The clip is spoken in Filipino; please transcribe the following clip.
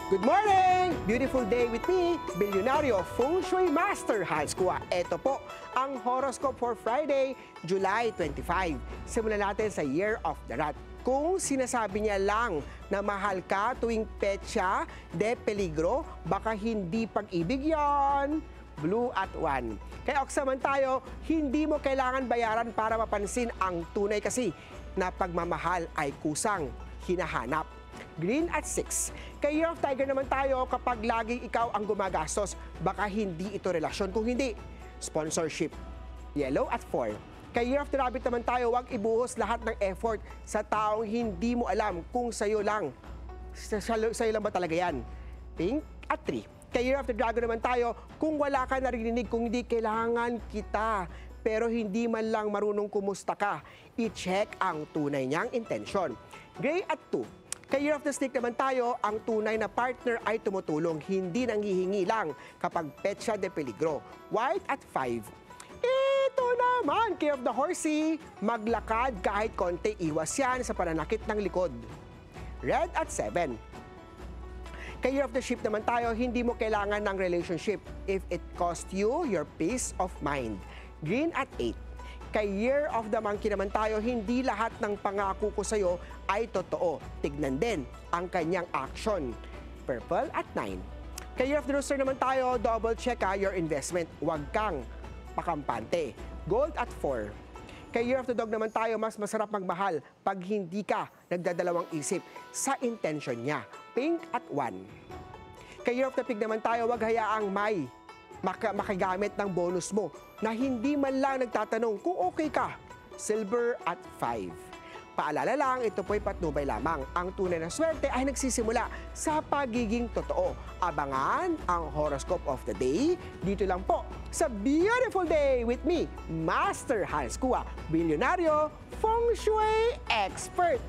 Good morning! Beautiful day with me, Bilyonaryo Feng Shui Master Hans Kua. Ito po ang horoscope for Friday, July 25. Simulan natin sa Year of the Rat. Kung sinasabi niya lang na mahal ka tuwing petsa de peligro, baka hindi pag-ibig yan. Blue at 1. Kaya oksaman tayo, hindi mo kailangan bayaran para mapansin ang tunay kasi na pagmamahal ay kusang hinahanap. Green at 6. Kay Year of Tiger naman tayo, kapag laging ikaw ang gumagastos, baka hindi ito relasyon. Kung hindi, sponsorship. Yellow at 4. Kay Year of the Rabbit naman tayo, huwag ibuhos lahat ng effort sa taong hindi mo alam kung sa'yo lang. Sa'yo lang ba talaga yan? Pink at 3. Kay Year of the Dragon naman tayo, kung wala ka narinig, kung hindi kailangan kita, pero hindi man lang marunong kumusta ka, i-check ang tunay niyang intensyon. Gray at 2. Kay Year of the Snake naman tayo, ang tunay na partner ay tumutulong, hindi nanghihingi lang kapag petsa de peligro. White at 5. Ito naman, Kay of the Horsey, maglakad kahit konti, iwas yan sa pananakit ng likod. Red at 7. Kay Year of the Sheep naman tayo, hindi mo kailangan ng relationship if it cost you your peace of mind. Green at 8. Kay Year of the Monkey naman tayo, hindi lahat ng pangako ko sa'yo ay totoo. Tignan din ang kanyang action. Purple at 9. Kay Year of the Rooster naman tayo, double check your investment. Huwag kang pakampante. Gold at 4. Kay Year of the Dog naman tayo, mas masarap magmahal pag hindi ka nagdadalawang isip sa intention niya. Pink at 1. Kay Year of the Pig naman tayo, huwag hayaang may makagamit ng bonus mo na hindi man lang nagtatanong kung okay ka. Silver at 5. Paalala lang, ito po'y patnubay lamang. Ang tunay na swerte ay nagsisimula sa pagiging totoo. Abangan ang horoscope of the day dito lang po sa Beautiful Day with me, Master Hans Kua, Bilyonaryo Feng Shui Expert.